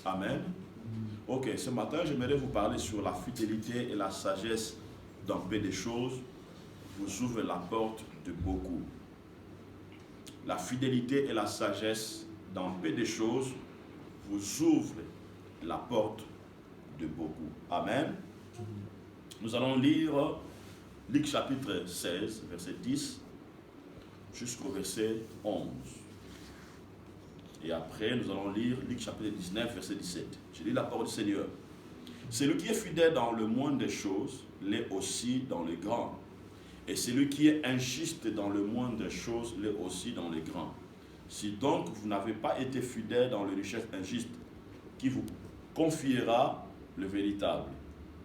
Amen. Ok, ce matin, j'aimerais vous parler sur la fidélité et la sagesse dans peu de choses vous ouvre la porte de beaucoup. La fidélité et la sagesse dans peu de choses vous ouvrent la porte de beaucoup. Amen. Nous allons lire Luc chapitre 16, verset 10 jusqu'au verset 11. Et après, nous allons lire Luc chapitre 19, verset 17. Je lis la parole du Seigneur. Celui qui est fidèle dans le moindre des choses, l'est aussi dans les grands. Et celui qui est injuste dans le moindre des choses, l'est aussi dans les grands. Si donc vous n'avez pas été fidèle dans les richesses injustes, qui vous confiera le véritable?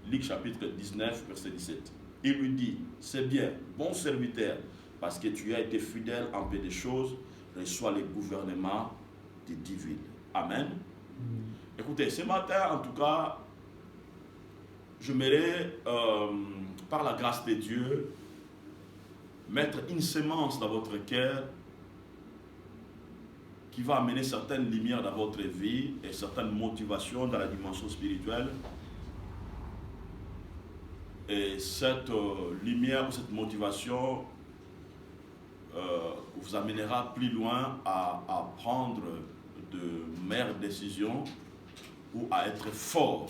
Luc chapitre 19, verset 17. Il lui dit, c'est bien, bon serviteur, parce que tu as été fidèle en peu de choses, reçois le gouvernement des divines. Amen. Écoutez, ce matin, en tout cas, j'aimerais, par la grâce de Dieu, mettre une semence dans votre cœur qui va amener certaines lumières dans votre vie et certaines motivations dans la dimension spirituelle. Et cette lumière ou cette motivation vous amènera plus loin à prendre de meilleures décisions ou à être fort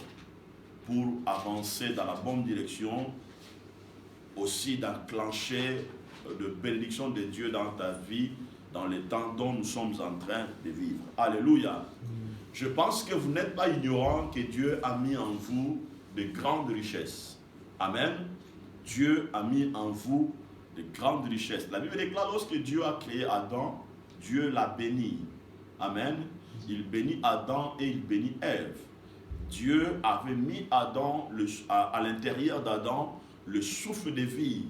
pour avancer dans la bonne direction, aussi d'enclencher de bénédiction de Dieu dans ta vie, dans les temps dont nous sommes en train de vivre. Alléluia. Je pense que vous n'êtes pas ignorant que Dieu a mis en vous de grandes richesses. Amen. Dieu a mis en vous de grandes richesses. La Bible déclare, lorsque Dieu a créé Adam, Dieu l'a béni. Amen. Il bénit Adam et il bénit Ève. Dieu avait mis Adam, à l'intérieur d'Adam, le souffle de vie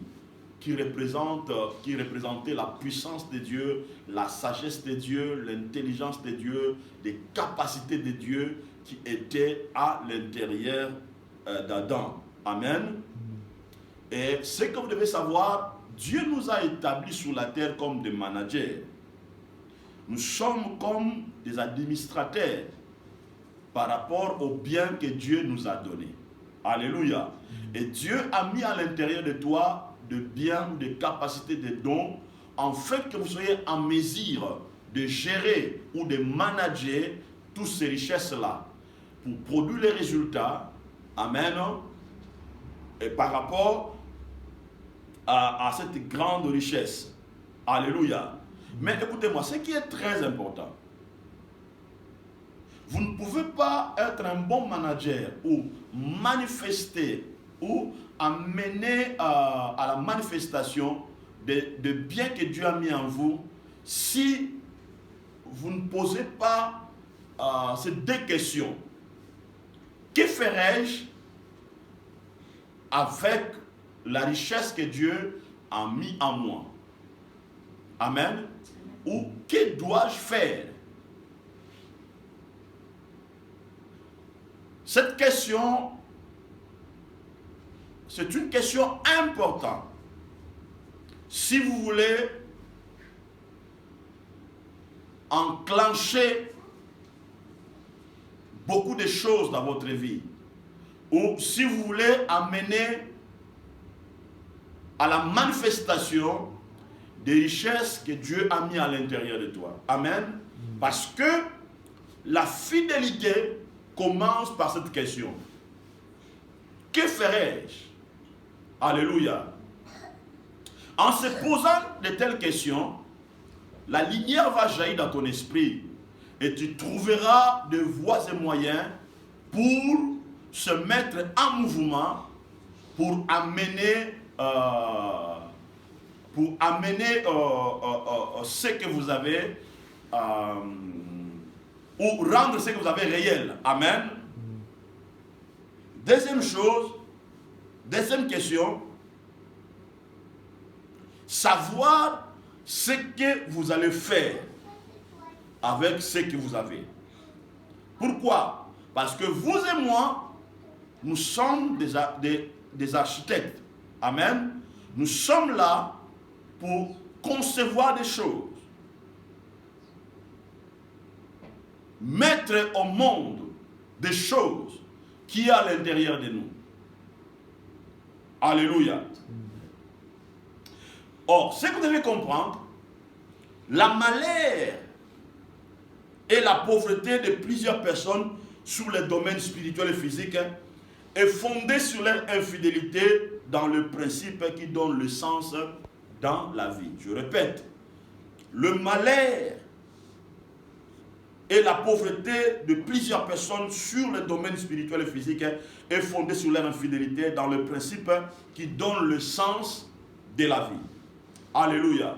qui représentait la puissance de Dieu, la sagesse de Dieu, l'intelligence de Dieu, les capacités de Dieu qui étaient à l'intérieur d'Adam. Amen. Et ce que vous devez savoir, Dieu nous a établis sur la terre comme des managers. Nous sommes comme des administrateurs par rapport au bien que Dieu nous a donné. Alléluia. Et Dieu a mis à l'intérieur de toi de biens, de capacités, de dons, en fait que vous soyez en mesure de gérer ou de manager toutes ces richesses-là pour produire les résultats. Amen. Et par rapport à cette grande richesse. Alléluia. Mais écoutez-moi, ce qui est très important, vous ne pouvez pas être un bon manager ou manifester ou amener à la manifestation de biens que Dieu a mis en vous si vous ne posez pas ces deux questions. Que ferais-je avec la richesse que Dieu a mis en moi? Amen. Ou que dois-je faire? Cette question, c'est une question importante. Si vous voulez enclencher beaucoup de choses dans votre vie, ou si vous voulez amener à la manifestation des richesses que Dieu a mis à l'intérieur de toi. Amen. Parce que la fidélité commence par cette question. Que ferais-je? Alléluia. En se posant de telles questions, la lumière va jaillir dans ton esprit et tu trouveras de voies et moyens pour se mettre en mouvement, pour amener ce que vous avez ou rendre ce que vous avez réel. Amen. Deuxième chose, deuxième question, savoir ce que vous allez faire avec ce que vous avez. Pourquoi? Parce que vous et moi, nous sommes des architectes. Amen. Nous sommes là pour concevoir des choses. Mettre au monde des choses qui est à l'intérieur de nous. Alléluia. Or, ce que vous devez comprendre, la malheur et la pauvreté de plusieurs personnes sur les domaines spirituels et physiques est fondée sur leur infidélité dans le principe qui donne le sens dans la vie. Je répète, le malheur et la pauvreté de plusieurs personnes sur les domaines spirituels et physiques est fondée sur leur infidélité dans le principe qui donne le sens de la vie. Alléluia.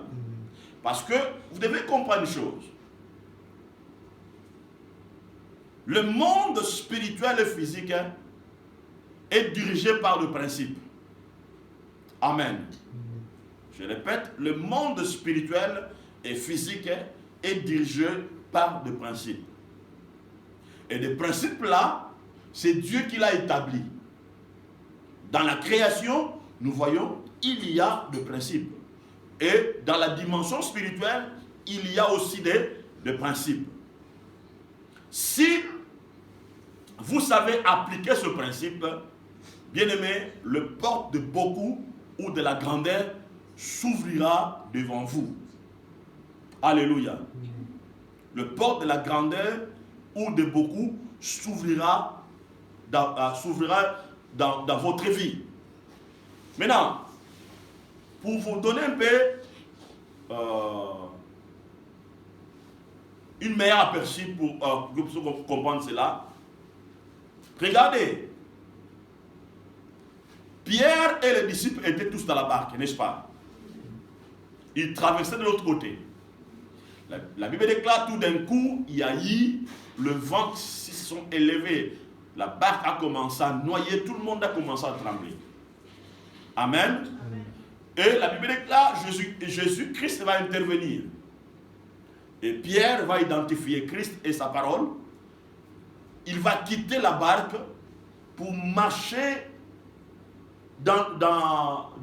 Parce que vous devez comprendre une chose. Le monde spirituel et physique est dirigé par le principe. Amen. Je répète, le monde spirituel et physique est dirigé par des principes. Et des principes-là, c'est Dieu qui l'a établi. Dans la création, nous voyons, il y a des principes. Et dans la dimension spirituelle, il y a aussi des principes. Si vous savez appliquer ce principe, bien aimé, le porte de beaucoup ou de la grandeur s'ouvrira devant vous. Alléluia. Le porte de la grandeur ou de beaucoup s'ouvrira dans votre vie. Maintenant, pour vous donner un peu une meilleure aperçu pour que vous compreniez cela, regardez, Pierre et les disciples étaient tous dans la barque, n'est-ce pas? Ils traversaient de l'autre côté. La Bible déclare tout d'un coup, il y a eu le vent qui se sont élevés. La barque a commencé à noyer, tout le monde a commencé à trembler. Amen. Et la Bible déclare, Jésus-Christ va intervenir. Et Pierre va identifier Christ et sa parole. Il va quitter la barque pour marcher dans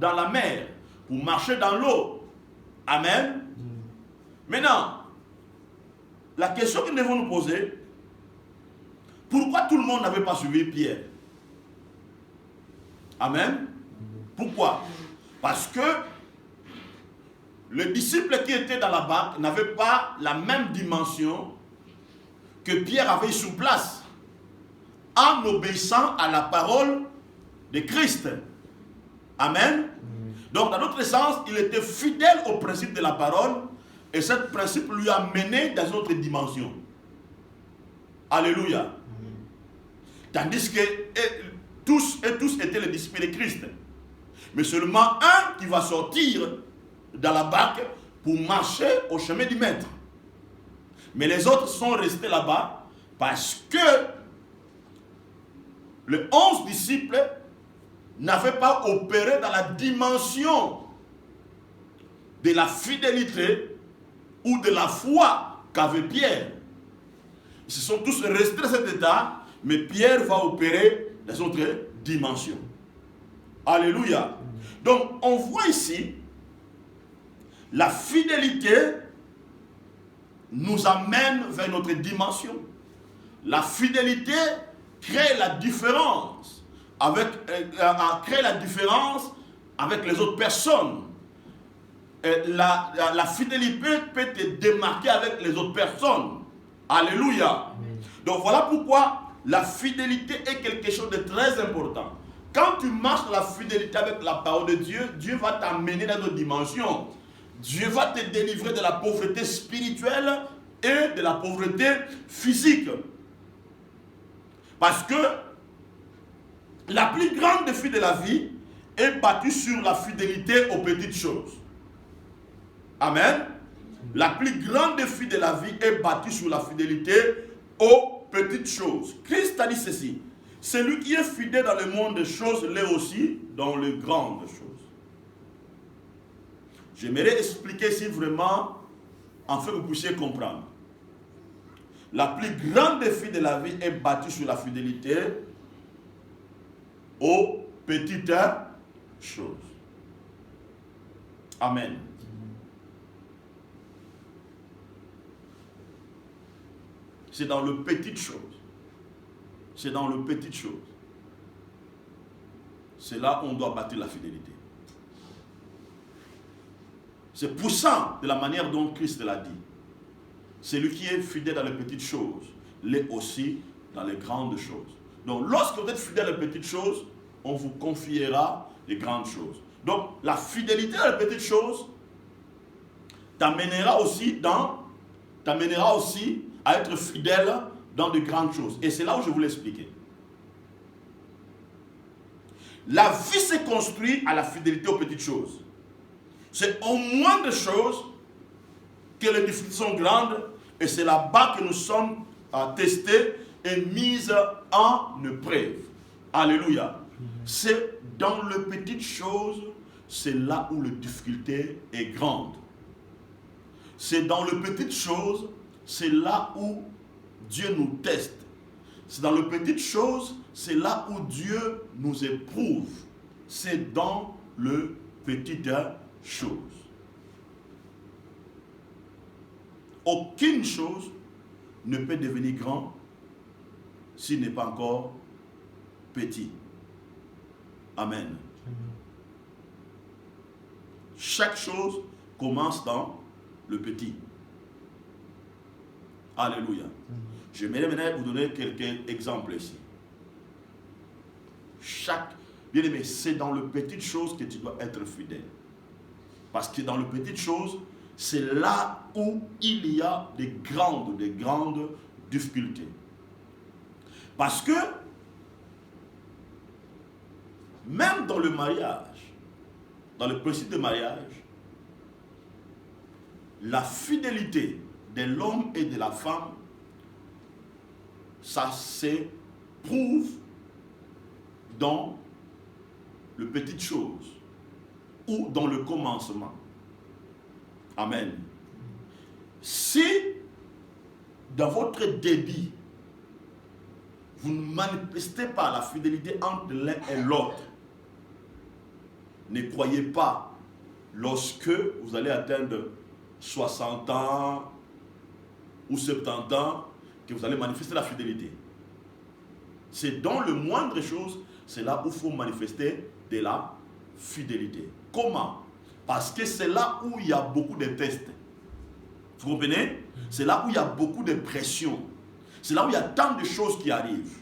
la mer, pour marcher dans l'eau. Amen. Maintenant, la question que nous devons nous poser, pourquoi tout le monde n'avait pas suivi Pierre? Amen. Pourquoi? Parce que le disciple qui était dans la barque n'avait pas la même dimension que Pierre avait sur place, en obéissant à la parole de Christ. Amen. Donc, dans notre sens, il était fidèle au principe de la parole, et ce principe lui a mené dans une autre dimension. Alléluia. Tandis que tous étaient les disciples de Christ. Mais seulement un qui va sortir dans la barque pour marcher au chemin du maître. Mais les autres sont restés là-bas parce que les 11 disciples n'avaient pas opéré dans la dimension de la fidélité ou de la foi qu'avait Pierre. Ils se sont tous restés dans cet état, mais Pierre va opérer dans une autre dimension. Alléluia. Donc, on voit ici, la fidélité nous amène vers notre dimension. La fidélité crée la différence avec les autres personnes. La fidélité peut te démarquer avec les autres personnes. Alléluia. Donc voilà pourquoi la fidélité est quelque chose de très important. Quand tu marches dans la fidélité avec la parole de Dieu, Dieu va t'amener dans d'autres dimensions. Dieu va te délivrer de la pauvreté spirituelle et de la pauvreté physique. Parce que la plus grande défi de la vie est battue sur la fidélité aux petites choses. Amen. La plus grande défi de la vie est battue sur la fidélité aux petites choses. Christ a dit ceci: celui qui est fidèle dans le monde des choses l'est aussi dans les grandes choses. J'aimerais expliquer ici vraiment, afin que vous puissiez comprendre. La plus grande défi de la vie est battue sur la fidélité aux petites choses. Amen. C'est dans les petites choses. c'est dans les petites choses. C'est là où on doit bâtir la fidélité. C'est poussant de la manière dont Christ l'a dit. Celui qui est fidèle dans les petites choses, l'est aussi dans les grandes choses. Donc, lorsque vous êtes fidèle dans les petites choses, on vous confiera les grandes choses. Donc, la fidélité dans les petites choses t'amènera aussi à être fidèle dans de grandes choses. Et c'est là où je voulais expliquer. La vie se construit à la fidélité aux petites choses. C'est au moindre choses que les difficultés sont grandes, et c'est là-bas que nous sommes testés et mis en épreuve. Alléluia. C'est dans les petites choses, c'est là où la difficulté est grande. C'est dans les petites choses, c'est là où Dieu nous teste. C'est dans les petites choses, c'est là où Dieu nous éprouve. C'est dans les petites choses. Aucune chose ne peut devenir grand s'il n'est pas encore petit. Amen. Chaque chose commence dans le petit. Alléluia. J'aimerais maintenant vous donner quelques exemples ici. Bien aimé, c'est dans les petites choses que tu dois être fidèle. Parce que dans les petites choses, c'est là où il y a des grandes difficultés. Parce que, même dans le mariage, dans le principe de mariage, la fidélité de l'homme et de la femme, ça se prouve dans les petites choses ou dans le commencement. Amen. Si dans votre débit, vous ne manifestez pas la fidélité entre l'un et l'autre, ne croyez pas, lorsque vous allez atteindre 60 ans ou 70 ans, que vous allez manifester la fidélité. C'est dans le moindre chose, c'est là où il faut manifester de la fidélité. Comment? Parce que c'est là où il y a beaucoup de tests. Vous comprenez? C'est là où il y a beaucoup de pression. C'est là où il y a tant de choses qui arrivent.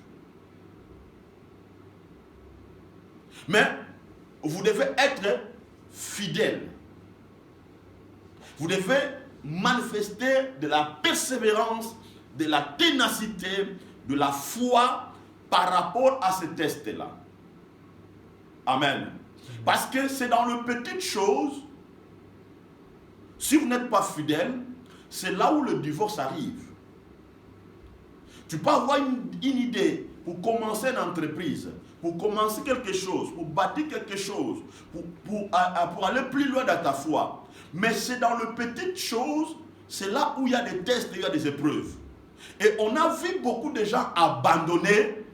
Mais vous devez être fidèle. Vous devez manifester de la persévérance, de la ténacité, de la foi par rapport à ces tests-là. Amen. Parce que c'est dans les petites choses, si vous n'êtes pas fidèle, c'est là où le divorce arrive. Tu peux avoir une idée pour commencer une entreprise, pour commencer quelque chose, pour bâtir quelque chose, pour aller plus loin dans ta foi. Mais c'est dans les petites choses, c'est là où il y a des tests, il y a des épreuves. Et on a vu beaucoup de gens abandonner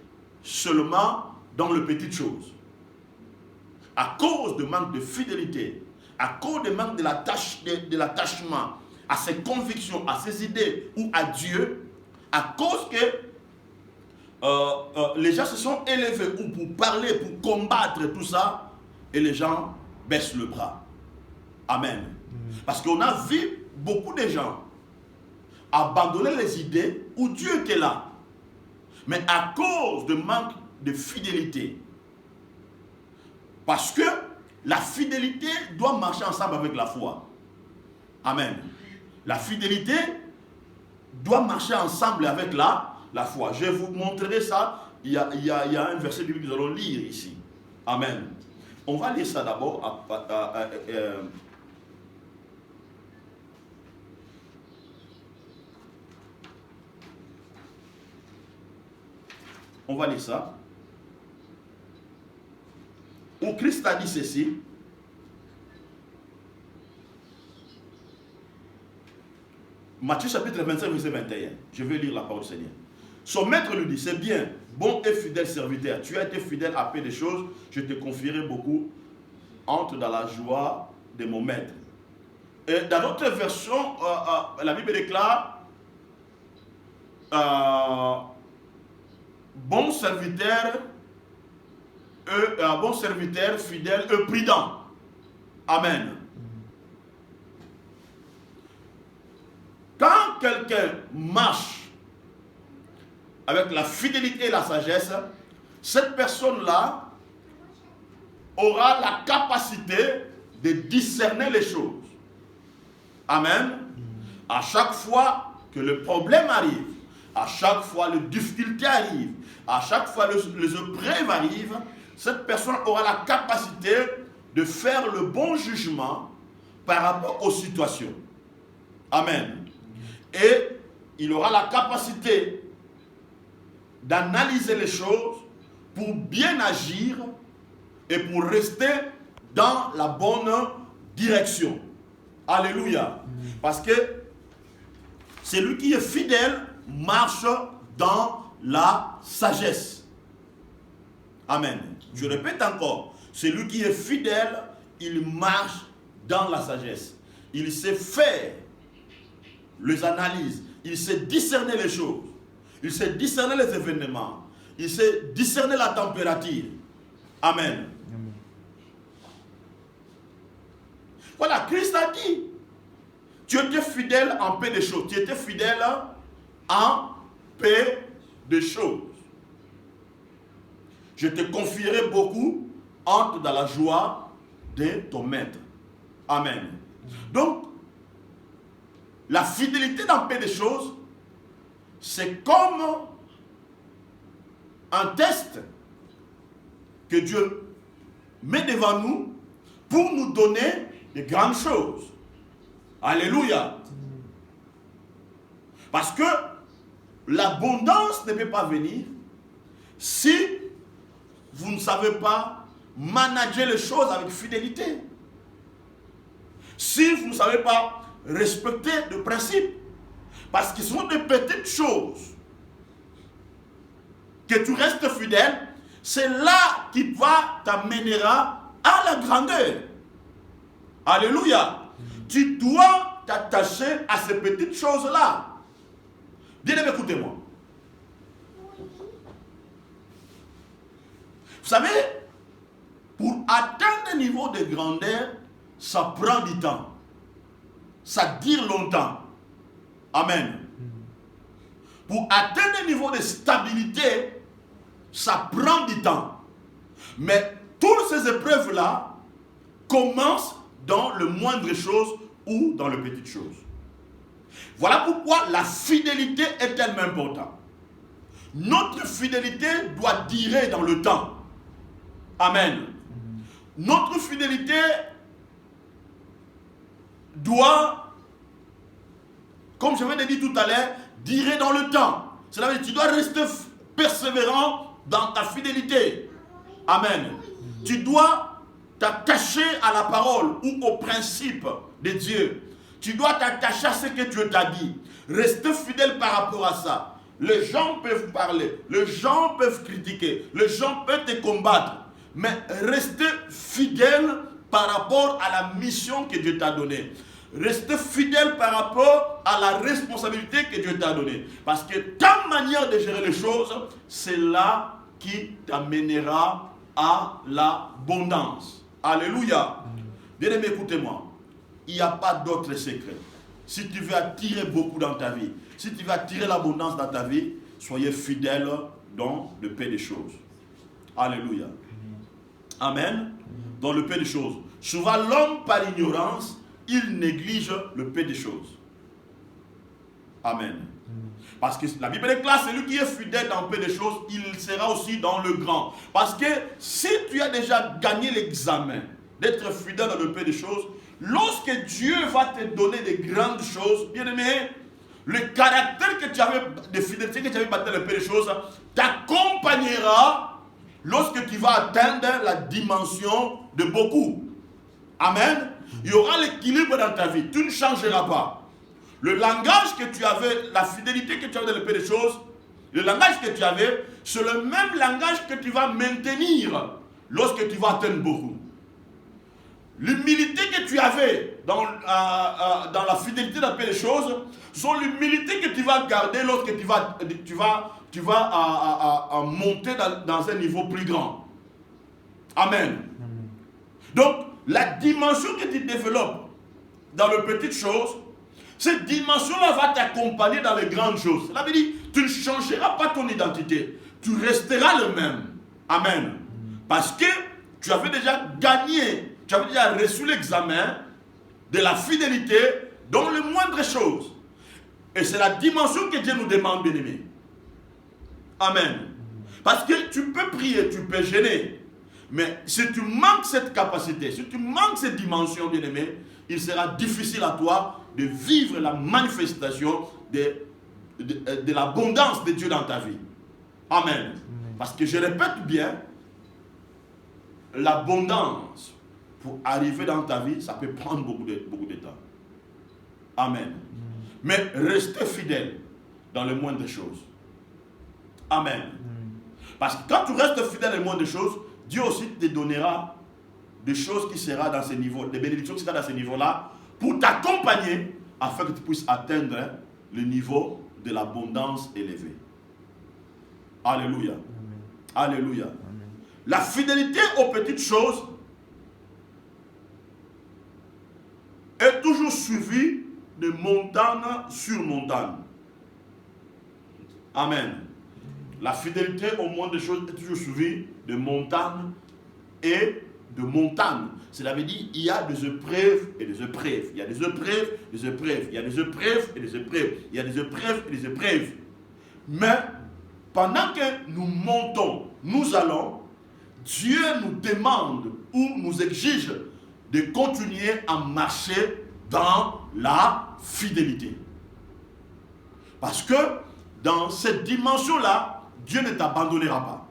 seulement dans les petites choses. À cause de manque de fidélité, à cause de manque de l'attachement à ses convictions, à ses idées ou à Dieu, à cause que les gens se sont élevés ou pour parler, pour combattre tout ça, et les gens baissent le bras. Amen. Parce qu'on a vu beaucoup de gens abandonner les idées où Dieu était là. Mais à cause de manque de fidélité. Parce que la fidélité doit marcher ensemble avec la foi. Amen. La fidélité doit marcher ensemble avec la foi. Je vous montrerai ça. Il y a un verset biblique que nous allons lire ici. Amen. On va lire ça d'abord. On va lire ça. Où Christ a dit ceci. Matthieu chapitre 25, verset 21. Je vais lire la parole du Seigneur. Son maître lui dit, c'est bien, bon et fidèle serviteur. Tu as été fidèle à peu de choses, je te confierai beaucoup. Entre dans la joie de mon maître. Et dans notre version, la Bible déclare, bon serviteur, fidèle et prudent. Amen. Quand quelqu'un marche avec la fidélité et la sagesse, cette personne-là aura la capacité de discerner les choses. Amen. À chaque fois que le problème arrive, à chaque fois les difficultés arrivent, à chaque fois les épreuves arrivent, cette personne aura la capacité de faire le bon jugement par rapport aux situations. Amen. Et il aura la capacité d'analyser les choses pour bien agir et pour rester dans la bonne direction. Alléluia. Parce que celui qui est fidèle marche dans la sagesse. Amen. Je répète encore, celui qui est fidèle, il marche dans la sagesse. Il sait faire les analyses, il sait discerner les choses, il sait discerner les événements, il sait discerner la température. Amen. Amen. Voilà, Christ a dit, tu étais fidèle en paix des choses, tu étais fidèle en paix des choses. Je te confierai beaucoup, entre dans la joie de ton maître. Amen. Donc, la fidélité dans paix des choses, c'est comme un test que Dieu met devant nous pour nous donner de grandes choses. Alléluia. Parce que l'abondance ne peut pas venir si vous ne savez pas manager les choses avec fidélité. Si vous ne savez pas respecter le principe. Parce que ce sont des petites choses que tu restes fidèle, c'est là qui va t'amener à la grandeur. Alléluia. Tu dois t'attacher à ces petites choses-là. Bien-aimés, écoutez-moi. Vous savez, pour atteindre un niveau de grandeur, ça prend du temps. Ça dure longtemps. Amen. Pour atteindre un niveau de stabilité, ça prend du temps. Mais toutes ces épreuves-là commencent dans le moindre chose ou dans les petites choses. Voilà pourquoi la fidélité est tellement importante. Notre fidélité doit durer dans le temps. Amen. Notre fidélité doit, comme je viens de dire tout à l'heure, durer dans le temps. Cela veut dire que tu dois rester persévérant dans ta fidélité. Amen. Tu dois t'attacher à la parole ou au principe de Dieu. Tu dois t'attacher à ce que Dieu t'a dit. Rester fidèle par rapport à ça. Les gens peuvent parler, les gens peuvent critiquer, les gens peuvent te combattre. Mais rester fidèle par rapport à la mission que Dieu t'a donnée. Rester fidèle par rapport à la responsabilité que Dieu t'a donnée. Parce que ta manière de gérer les choses, c'est là qui t'amènera à l'abondance. Alléluia. Bien-aimé, écoutez-moi. Il n'y a pas d'autre secret. Si tu veux attirer beaucoup dans ta vie, si tu veux attirer l'abondance dans ta vie, soyez fidèle dans le paix des choses. Alléluia. Amen. Dans le paix des choses. Souvent, l'homme, par ignorance, il néglige le paix des choses. Amen. Parce que la Bible est claire, celui qui est fidèle dans le paix des choses, il sera aussi dans le grand. Parce que si tu as déjà gagné l'examen d'être fidèle dans le paix des choses, lorsque Dieu va te donner des grandes choses, bien aimé, le caractère que tu avais de fidélité, que tu avais battu dans le paix des choses, t'accompagnera lorsque tu vas atteindre la dimension de beaucoup. Amen. Il y aura l'équilibre dans ta vie. Tu ne changeras pas. Le langage que tu avais, la fidélité que tu avais dans le paix des choses, le langage que tu avais, c'est le même langage que tu vas maintenir lorsque tu vas atteindre beaucoup. l'humilité que tu avais dans la fidélité d'appeler les choses, sont l'humilité que tu vas garder lorsque tu vas monter dans un niveau plus grand. Amen. Donc, la dimension que tu développes dans les petites choses, cette dimension-là va t'accompagner dans les grandes choses. Cela veut dire, tu ne changeras pas ton identité. Tu resteras le même. Amen. Parce que tu avais déjà gagné, tu avais déjà reçu l'examen de la fidélité dans les moindres choses. Et c'est la dimension que Dieu nous demande, bien-aimés. Amen. Parce que tu peux prier, tu peux gêner. Mais si tu manques cette capacité, si tu manques cette dimension, bien-aimé, il sera difficile à toi de vivre la manifestation de l'abondance de Dieu dans ta vie. Amen. Parce que je répète bien, l'abondance, pour arriver dans ta vie, ça peut prendre beaucoup de temps. Amen. Mais restez fidèle dans le moindre des choses. Amen. Parce que quand tu restes fidèle dans le moindre des choses, Dieu aussi te donnera des choses qui seront dans ce niveau, des bénédictions qui seront dans ce niveau-là, pour t'accompagner afin que tu puisses atteindre le niveau de l'abondance élevée. Alléluia. Amen. Alléluia. Amen. La fidélité aux petites choses est toujours suivie de montagne sur montagne. Amen. La fidélité au monde des choses est toujours suivie de montagne et de montagne. Cela veut dire qu'il y a des épreuves et des épreuves. Il y a des épreuves, des épreuves. Il y a des épreuves et des épreuves. Il y a des épreuves et des épreuves. Mais pendant que nous montons, nous allons, Dieu nous demande ou nous exige de continuer à marcher dans la fidélité. Parce que dans cette dimension-là, Dieu ne t'abandonnera pas.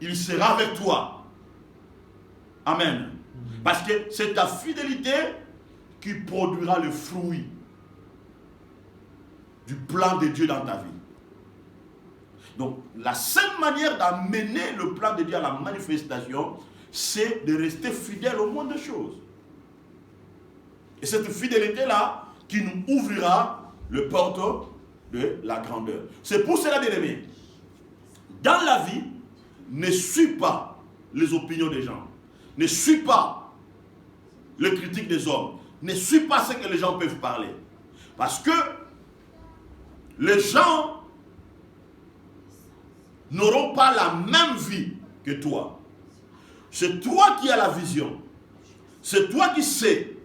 Il sera avec toi. Amen. Parce que c'est ta fidélité qui produira le fruit du plan de Dieu dans ta vie. Donc, la seule manière d'amener le plan de Dieu à la manifestation, c'est de rester fidèle au monde des choses. Et cette fidélité-là qui nous ouvrira le porte de la grandeur. C'est pour cela, bien aimé, dans la vie, ne suis pas les opinions des gens. Ne suis pas les critiques des hommes. Ne suis pas ce que les gens peuvent parler. Parce que les gens n'auront pas la même vie que toi. C'est toi qui as la vision. C'est toi qui sais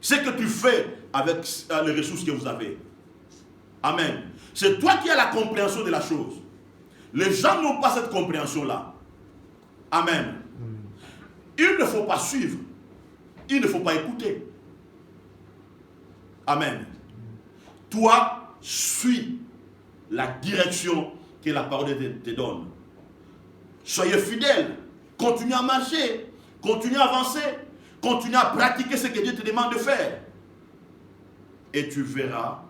ce que tu fais avec les ressources que vous avez. Amen. C'est toi qui as la compréhension de la chose. Les gens n'ont pas cette compréhension-là. Amen. Il ne faut pas suivre. Il ne faut pas écouter. Amen. Toi, suis la direction que la parole te donne. Soyez fidèles. Continuez à marcher. Continuez à avancer. Continuez à pratiquer ce que Dieu te demande de faire. Et tu verras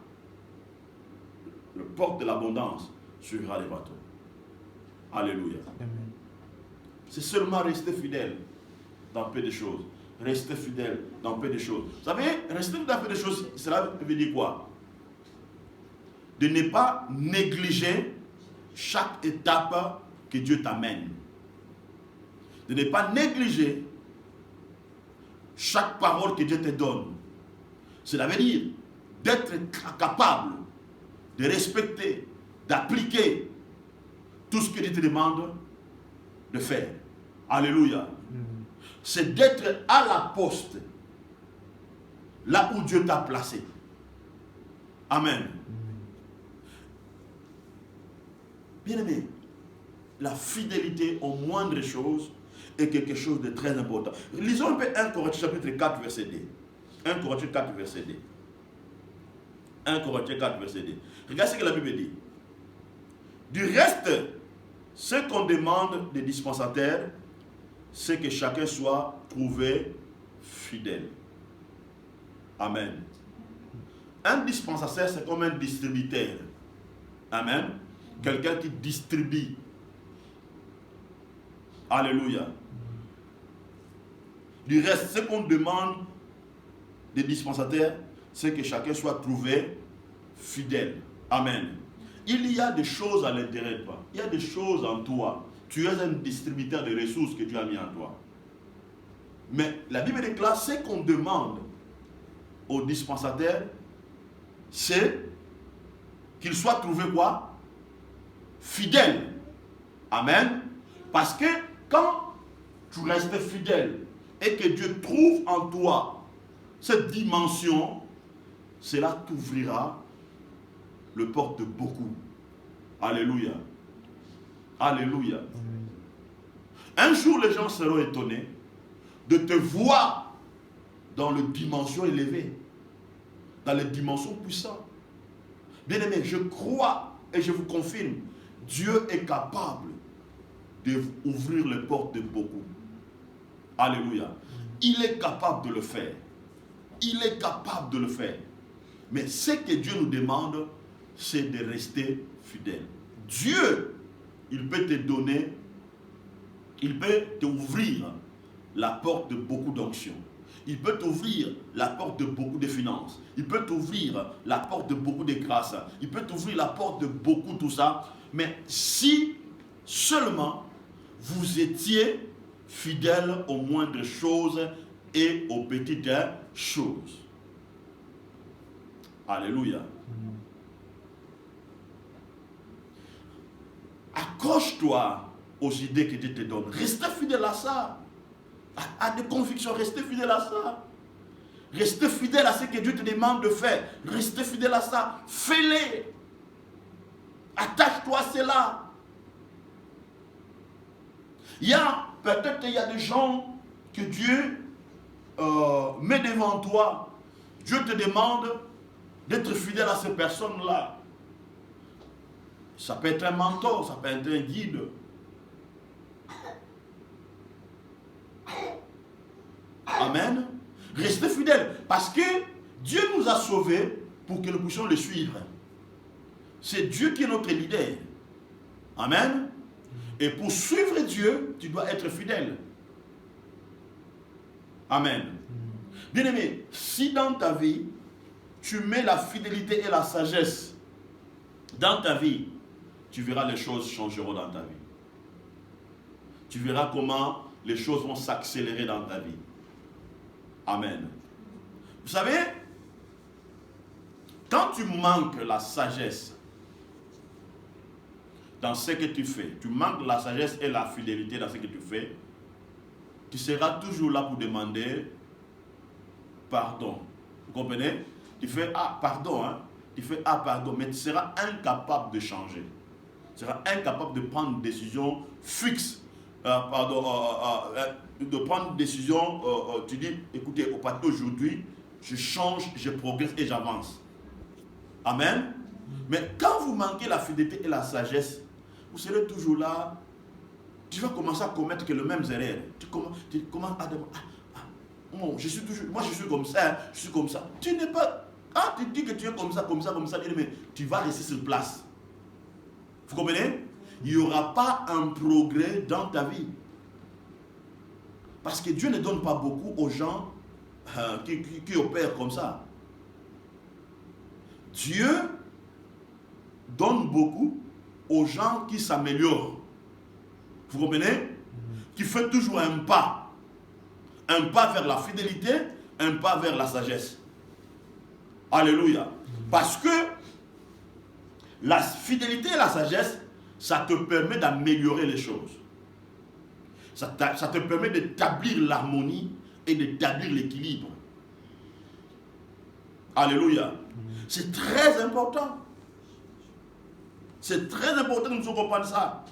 le porte de l'abondance suivra les bateaux. Alléluia. Amen. C'est seulement rester fidèle dans peu de choses. Rester fidèle dans peu de choses. Vous savez, rester dans peu de choses, cela veut dire quoi? De ne pas négliger chaque étape que Dieu t'amène. De ne pas négliger chaque parole que Dieu te donne. Cela veut dire d'être capable de respecter, d'appliquer tout ce que Dieu te demande de faire. Alléluia. C'est d'être à la poste, là où Dieu t'a placé. Amen. Bien-aimé, la fidélité aux moindres choses est quelque chose de très important. Lisons un peu 1 Corinthiens chapitre 4, verset 2. 1 Corinthiens 4, verset 2. 1 Corinthiens 4, verset 2. Regardez ce que la Bible dit. Du reste, ce qu'on demande des dispensataires, c'est que chacun soit trouvé fidèle. Amen. Un dispensateur, c'est comme un distributeur. Amen. Quelqu'un qui distribue. Alléluia. Du reste, ce qu'on demande des dispensataires, c'est que chacun soit trouvé fidèle. Amen. Il y a des choses à l'intérieur de toi. Il y a des choses en toi. Tu es un distributeur de ressources que Dieu a mis en toi. Mais la Bible déclare, ce qu'on demande aux dispensataires, c'est qu'ils soient trouvés quoi? Fidèles. Amen. Parce que quand tu restes fidèle et que Dieu trouve en toi cette dimension, cela t'ouvrira le porte de beaucoup. Alléluia. Alléluia. Un jour, les gens seront étonnés de te voir dans les dimensions élevées, dans les dimensions puissantes. Bien aimé, je crois et je vous confirme, Dieu est capable d'ouvrir les portes de beaucoup. Alléluia. Il est capable de le faire. Il est capable de le faire. Mais ce que Dieu nous demande, c'est de rester fidèle. Dieu, il peut te donner, il peut t'ouvrir la porte de beaucoup d'onction. Il peut t'ouvrir la porte de beaucoup de finances. Il peut t'ouvrir la porte de beaucoup de grâces. Il peut t'ouvrir la porte de beaucoup tout ça. Mais si seulement vous étiez fidèle aux moindres choses et aux petites choses. Alléluia. Accroche-toi aux idées que Dieu te donne. Restez fidèle à ça. À des convictions, restez fidèle à ça. Restez fidèle à ce que Dieu te demande de faire. Restez fidèle à ça. Fais-les. Attache-toi à cela. Peut-être il y a des gens que Dieu met devant toi. Dieu te demande d'être fidèle à ces personnes-là. Ça peut être un mentor, ça peut être un guide. Amen. Restez fidèles. Parce que Dieu nous a sauvés pour que nous puissions le suivre. C'est Dieu qui est notre leader. Amen. Et pour suivre Dieu, tu dois être fidèle. Amen. Bien-aimé, si dans ta vie, tu mets la fidélité et la sagesse dans ta vie, tu verras les choses changeront dans ta vie. Tu verras comment les choses vont s'accélérer dans ta vie. Amen. Vous savez, quand tu manques la sagesse dans ce que tu fais, tu manques la sagesse et la fidélité dans ce que tu fais, tu seras toujours là pour demander pardon. Vous comprenez? Tu fais pardon, hein? Tu fais pardon, mais tu seras incapable de changer. Tu seras incapable de prendre une décision fixe. De prendre une décision, tu dis, écoutez, au parti aujourd'hui, je change, je progresse et j'avance. Amen. Mais quand vous manquez la fidélité et la sagesse, vous serez toujours là, tu vas commencer à commettre que les mêmes erreurs. Tu commences à dire, moi je suis comme ça, je suis comme ça. Tu n'es pas, tu dis que tu es comme ça, mais tu vas rester sur place. Vous comprenez? Il n'y aura pas un progrès dans ta vie. Parce que Dieu ne donne pas beaucoup aux gens qui opèrent comme ça. Dieu donne beaucoup aux gens qui s'améliorent. Vous comprenez? Qui fait toujours un pas. Un pas vers la fidélité, un pas vers la sagesse. Alléluia. Parce que la fidélité et la sagesse, ça te permet d'améliorer les choses. Ça te permet d'établir l'harmonie et d'établir l'équilibre. Alléluia. C'est très important. C'est très important de nous comprendre ça.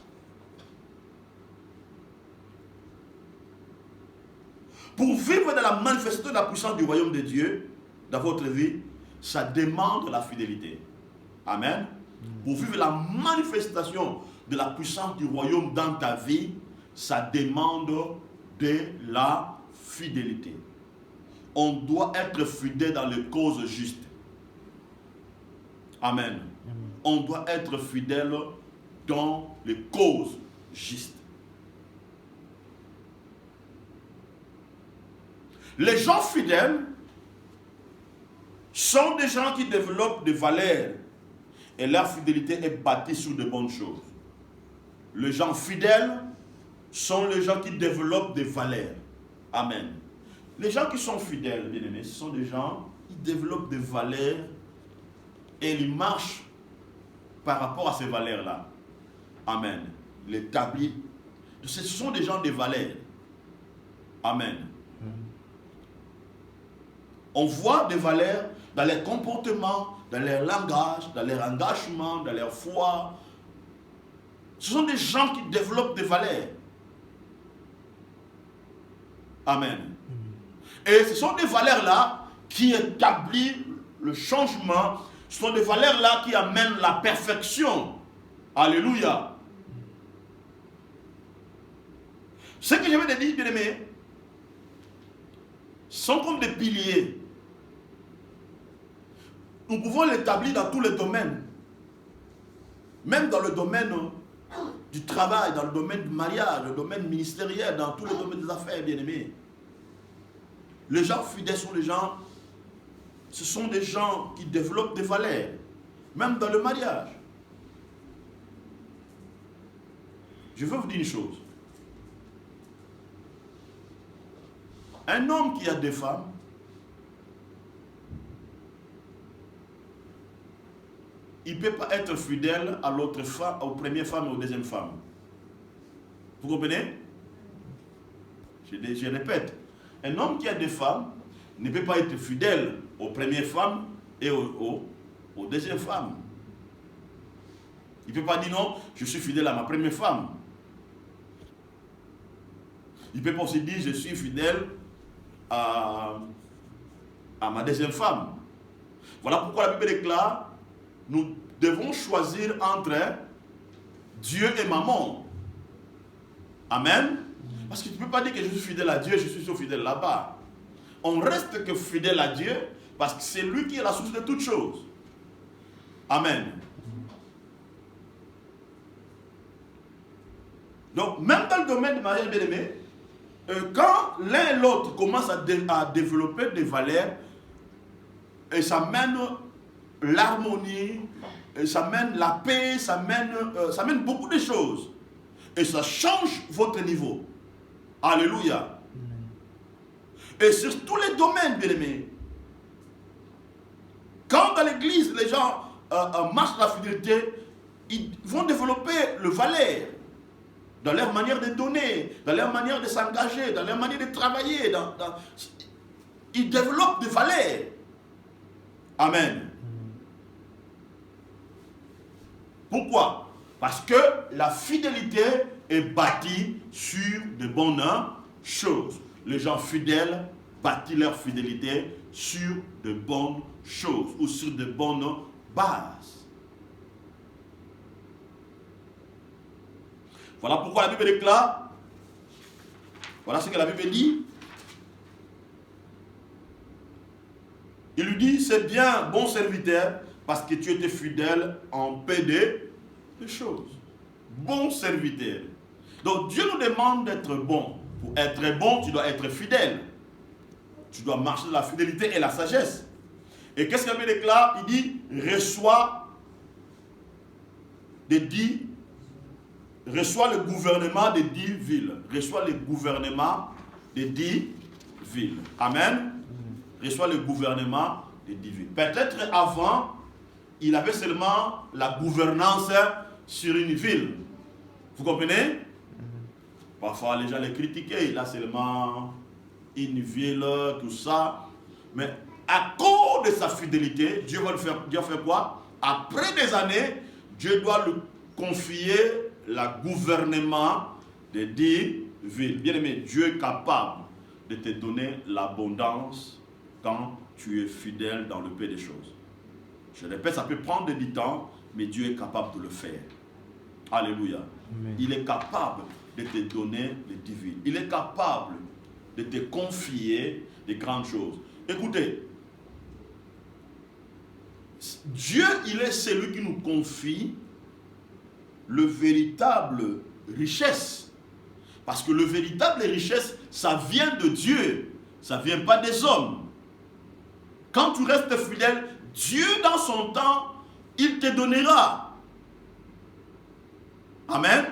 Pour vivre dans la manifestation de la puissance du royaume de Dieu dans votre vie, ça demande la fidélité. Amen. Pour vivre la manifestation de la puissance du royaume dans ta vie, ça demande de la fidélité. On doit être fidèle dans les causes justes. Amen. On doit être fidèle dans les causes justes. Les gens fidèles sont des gens qui développent des valeurs et leur fidélité est bâtie sur de bonnes choses. Les gens fidèles sont les gens qui développent des valeurs. Amen. Les gens qui sont fidèles, bien aimés, ce sont des gens qui développent des valeurs et ils marchent par rapport à ces valeurs-là. Amen. Ils établissent. Ce sont des gens de valeurs. Amen. On voit des valeurs dans leur comportement, dans leur langage, dans leur engagement, dans leur foi. Ce sont des gens qui développent des valeurs. Amen. Et ce sont des valeurs-là qui établissent le changement. Ce sont des valeurs-là qui amènent la perfection. Alléluia. Ce que je vais te dire, bien aimé, sont comme des piliers. Nous pouvons l'établir dans tous les domaines. Même dans le domaine du travail, dans le domaine du mariage, le domaine ministériel, dans tous les domaines des affaires, bien aimés. Les gens fidèles sont les gens, ce sont des gens qui développent des valeurs, même dans le mariage. Je veux vous dire une chose. Un homme qui a des femmes, il ne peut pas être fidèle à l'autre femme, aux premières femmes et aux deuxièmes femmes. Vous comprenez? Je répète. Un homme qui a des femmes ne peut pas être fidèle aux premières femmes et aux deuxièmes femmes. Il ne peut pas dire non, je suis fidèle à ma première femme. Il ne peut pas aussi dire je suis fidèle à ma deuxième femme. Voilà pourquoi la Bible déclare, nous devons choisir entre Dieu et maman. Amen. Parce que tu ne peux pas dire que je suis fidèle à Dieu, je suis fidèle là-bas. On reste que fidèle à Dieu parce que c'est lui qui est la source de toutes choses. Amen. Donc, même dans le domaine du mariage bien-aimé, quand l'un et l'autre commencent à développer des valeurs, et ça mène l'harmonie, et ça mène la paix, ça mène beaucoup de choses. Et ça change votre niveau. Alléluia. Et sur tous les domaines, bien aimés, quand dans l'église, les gens marchent la fidélité, ils vont développer le valeur dans leur manière de donner, dans leur manière de s'engager, dans leur manière de travailler. Ils développent des valeurs. Amen. Pourquoi? Parce que la fidélité est bâtie sur de bonnes choses. Les gens fidèles bâtissent leur fidélité sur de bonnes choses ou sur de bonnes bases. Voilà pourquoi la Bible déclare, voilà ce que la Bible dit. Il lui dit, c'est bien, bon serviteur, parce que tu étais fidèle en peu de choses. Bon serviteur. Donc Dieu nous demande d'être bon. Pour être bon, tu dois être fidèle. Tu dois marcher dans la fidélité et la sagesse. Et qu'est-ce qu'il déclare? Il dit, reçois le gouvernement des 10 villes. Reçois le gouvernement des 10 villes. Amen. Reçoit le gouvernement des 10 villes. Peut-être avant, il avait seulement la gouvernance sur une ville. Vous comprenez? Parfois, les gens les critiquaient. Il a seulement une ville, tout ça. Mais à cause de sa fidélité, Dieu va faire quoi? Après des années, Dieu doit lui confier le gouvernement des 10 villes. Bien aimé, Dieu est capable de te donner l'abondance quand tu es fidèle dans le peu des choses. Je répète, ça peut prendre du temps, mais Dieu est capable de le faire. Alléluia. Amen. Il est capable de te donner les divines. Il est capable de te confier des grandes choses. Écoutez, Dieu, il est celui qui nous confie le véritable richesse. Parce que le véritable richesse, ça vient de Dieu. Ça ne vient pas des hommes. Quand tu restes fidèle, Dieu dans son temps, il te donnera. Amen.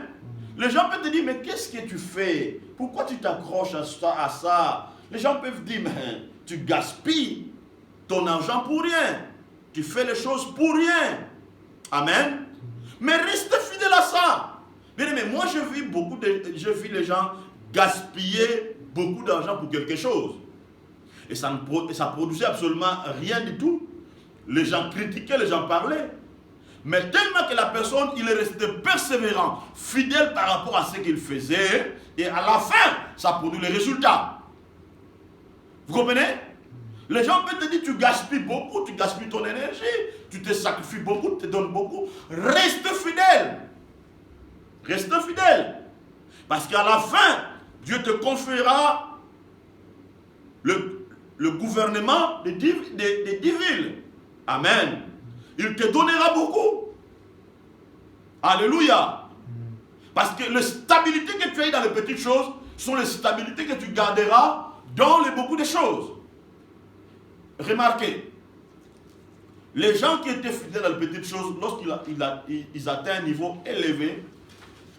Les gens peuvent te dire, mais qu'est-ce que tu fais? Pourquoi tu t'accroches à ça? Les gens peuvent dire, mais tu gaspilles ton argent pour rien. Tu fais les choses pour rien. Amen. Mais reste fidèle à ça. Mais moi, je vis les gens gaspiller beaucoup d'argent pour quelque chose. Et ça produisait absolument rien du tout. Les gens critiquaient, les gens parlaient. Mais tellement que la personne, il est resté persévérant, fidèle par rapport à ce qu'il faisait, et à la fin, ça produit les résultats. Vous comprenez? Les gens peuvent te dire, tu gaspilles beaucoup, tu gaspilles ton énergie, tu te sacrifies beaucoup, tu te donnes beaucoup. Reste fidèle. Reste fidèle. Parce qu'à la fin, Dieu te confiera le gouvernement des 10 villes. Amen. Il te donnera beaucoup. Alléluia. Parce que les stabilités que tu as dans les petites choses sont les stabilités que tu garderas dans les beaucoup de choses. Remarquez, les gens qui étaient fidèles dans les petites choses, lorsqu'ils atteignent un niveau élevé,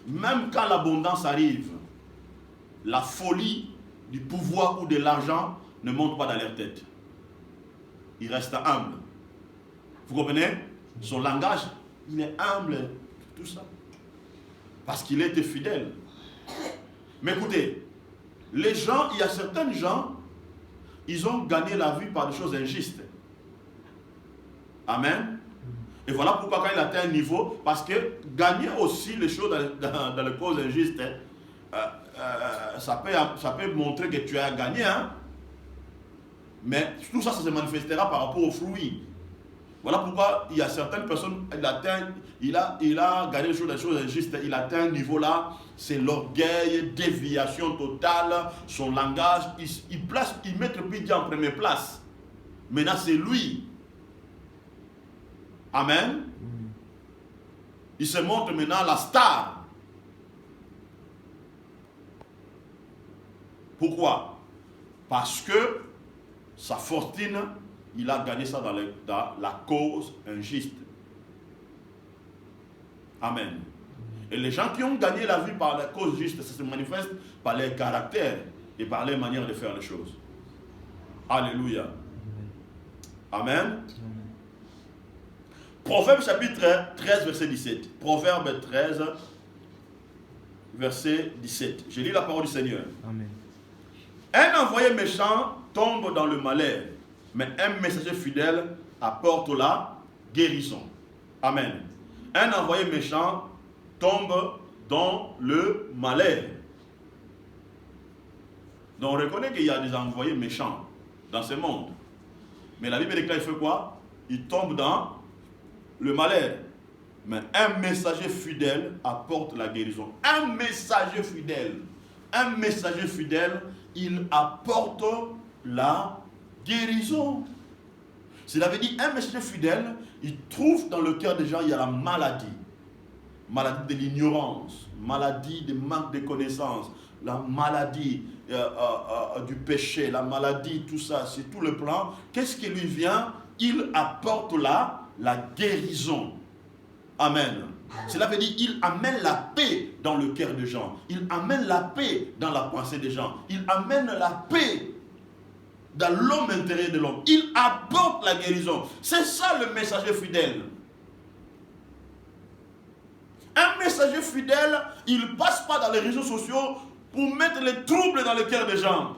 même quand l'abondance arrive, la folie du pouvoir ou de l'argent ne monte pas dans leur tête. Ils restent humbles. Vous comprenez? Son langage, il est humble, tout ça. Parce qu'il était fidèle. Mais écoutez, les gens, il y a certains gens, ils ont gagné la vie par des choses injustes. Amen. Et voilà pourquoi quand il atteint un niveau, parce que gagner aussi les choses dans les causes injustes, ça peut montrer que tu as gagné, hein? Mais tout ça, ça se manifestera par rapport aux fruits. Voilà pourquoi il y a certaines personnes, il a gagné des choses injustes, il atteint un niveau là, c'est l'orgueil, déviation totale, son langage, il met le pays en première place. Maintenant c'est lui. Amen. Il se montre maintenant la star. Pourquoi? Parce que sa fortune, il a gagné ça dans la cause injuste. Amen. Et les gens qui ont gagné la vie par la cause juste, ça se manifeste par leur caractère et par leur manière de faire les choses. Alléluia. Amen. Proverbe chapitre 13, verset 17. Proverbe 13, verset 17. Je lis la parole du Seigneur. Amen. Un envoyé méchant tombe dans le malheur, mais un messager fidèle apporte la guérison. Amen. Un envoyé méchant tombe dans le malheur. Donc on reconnaît qu'il y a des envoyés méchants dans ce monde. Mais la Bible déclare, il fait quoi? Il tombe dans le malheur. Mais un messager fidèle apporte la guérison. Un messager fidèle, il apporte la guérison. Cela veut dire, un messager fidèle, il trouve dans le cœur des gens, il y a la maladie. Maladie de l'ignorance, maladie de manque de connaissances, la maladie du péché, la maladie, tout ça, c'est tout le plan. Qu'est-ce qui lui vient? Il apporte la guérison. Amen. Cela veut dire qu'il amène la paix dans le cœur des gens. Il amène la paix dans la pensée des gens. Il amène la paix dans l'homme intérieur de l'homme. Il apporte la guérison. C'est ça le messager fidèle. Un messager fidèle, il ne passe pas dans les réseaux sociaux pour mettre les troubles dans le cœur des gens.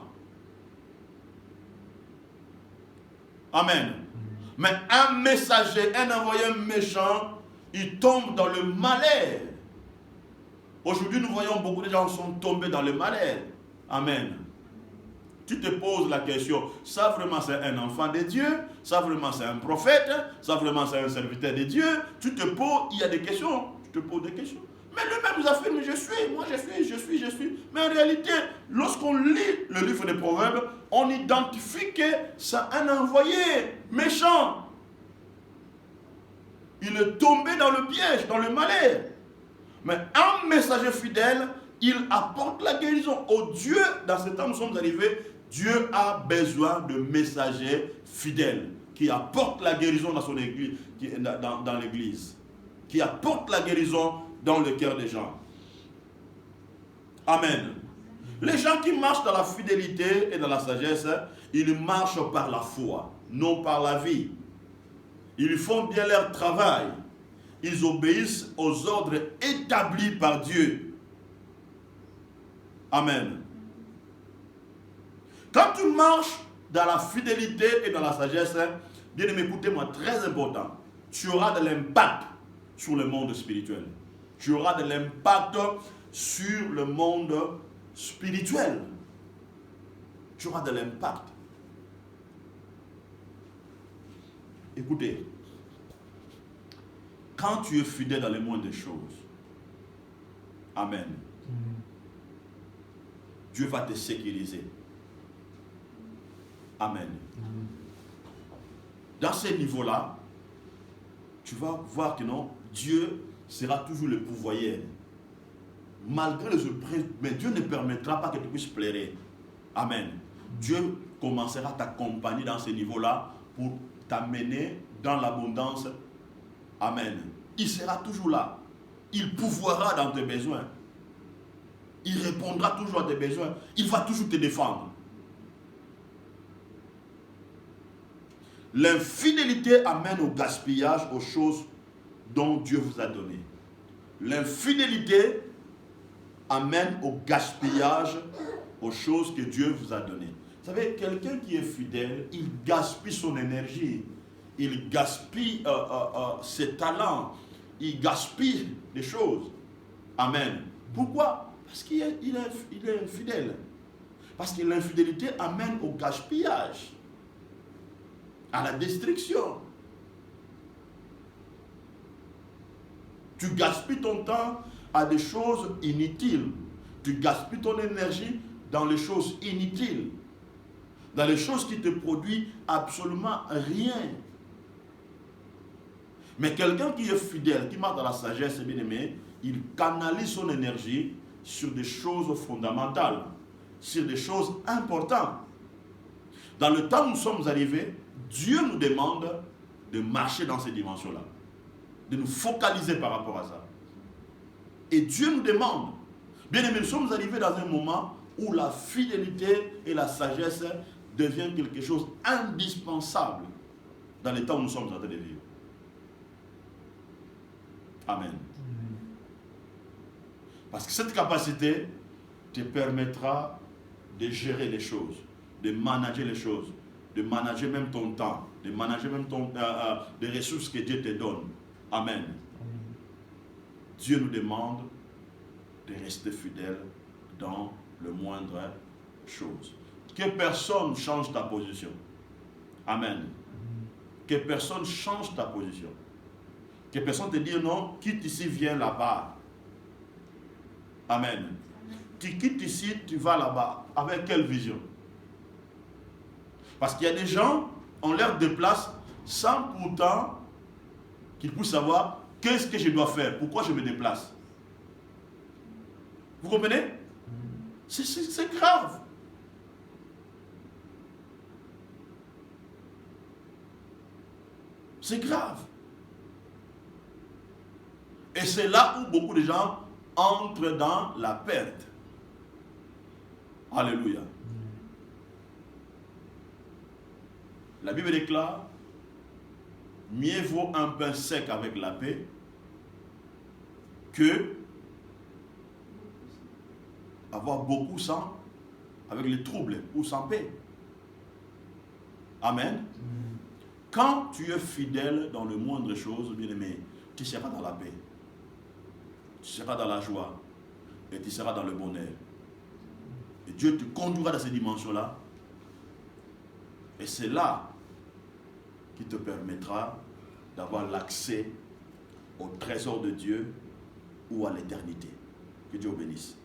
Amen. Mais un messager, un envoyé méchant, il tombe dans le malheur. Aujourd'hui, nous voyons beaucoup de gens sont tombés dans le malheur. Amen. Tu te poses la question, ça vraiment c'est un enfant de Dieu? Ça vraiment c'est un prophète? Ça vraiment c'est un serviteur de Dieu? Tu te poses, il y a des questions. Tu te poses des questions. Mais lui-même nous affirme, je suis. Mais en réalité, lorsqu'on lit le livre des Proverbes, on identifie que c'est un envoyé méchant. Il est tombé dans le piège, dans le malheur. Mais un messager fidèle, il apporte la guérison. Oh Dieu, dans ce temps, nous sommes arrivés, Dieu a besoin de messagers fidèles qui apportent la guérison dans son église, dans l'église, qui apportent la guérison dans le cœur des gens. Amen. Les gens qui marchent dans la fidélité et dans la sagesse, ils marchent par la foi, non par la vie. Ils font bien leur travail. Ils obéissent aux ordres établis par Dieu. Amen. Quand tu marches dans la fidélité et dans la sagesse, bien aimé, écoutez-moi, très important, tu auras de l'impact sur le monde spirituel. Tu auras de l'impact sur le monde spirituel. Tu auras de l'impact. Écoutez, quand tu es fidèle dans les moindres choses, amen, Dieu va te sécuriser. Amen. Dans ces niveaux-là, tu vas voir que non, Dieu sera toujours le pourvoyeur. Malgré les surprises, mais Dieu ne permettra pas que tu puisses pleurer. Amen. Dieu commencera à t'accompagner dans ces niveaux-là pour t'amener dans l'abondance. Amen. Il sera toujours là. Il pourvoira dans tes besoins. Il répondra toujours à tes besoins. Il va toujours te défendre. L'infidélité amène au gaspillage aux choses dont Dieu vous a donné. L'infidélité amène au gaspillage aux choses que Dieu vous a données. Vous savez, quelqu'un qui est fidèle, il gaspille son énergie, il gaspille ses talents, il gaspille des choses. Amen. Pourquoi? Parce qu'il est infidèle. Parce que l'infidélité amène au gaspillage, à la destruction. Tu gaspilles ton temps à des choses inutiles. Tu gaspilles ton énergie dans les choses inutiles. Dans les choses qui te produisent absolument rien. Mais quelqu'un qui est fidèle, qui marche dans la sagesse, bien aimé, il canalise son énergie sur des choses fondamentales, sur des choses importantes. Dans le temps où nous sommes arrivés, Dieu nous demande de marcher dans ces dimensions-là, de nous focaliser par rapport à ça. Et Dieu nous demande, bien aimé, nous sommes arrivés dans un moment où la fidélité et la sagesse deviennent quelque chose d'indispensable dans les temps où nous sommes en train de vivre. Amen. Parce que cette capacité te permettra de gérer les choses, de manager les choses, de manager même ton temps, de manager même les ressources que Dieu te donne. Amen. Dieu nous demande de rester fidèle dans le moindre chose. Que personne change ta position. Amen. Que personne change ta position. Que personne te dise non, quitte ici, viens là-bas. Amen. Tu quittes ici, tu vas là-bas. Avec quelle vision? Parce qu'il y a des gens, on leur déplace sans pourtant qu'ils puissent savoir qu'est-ce que je dois faire, pourquoi je me déplace. Vous comprenez? C'est grave. C'est grave. Et c'est là où beaucoup de gens entrent dans la perte. Alléluia. La Bible déclare, mieux vaut un pain sec avec la paix que avoir beaucoup sans, avec les troubles ou sans paix. Amen. Quand tu es fidèle dans le moindre chose, bien aimé, tu seras dans la paix. Tu seras dans la joie. Et tu seras dans le bonheur. Et Dieu te conduira dans ces dimensions-là. Et c'est là qui te permettra d'avoir l'accès au trésor de Dieu ou à l'éternité. Que Dieu bénisse.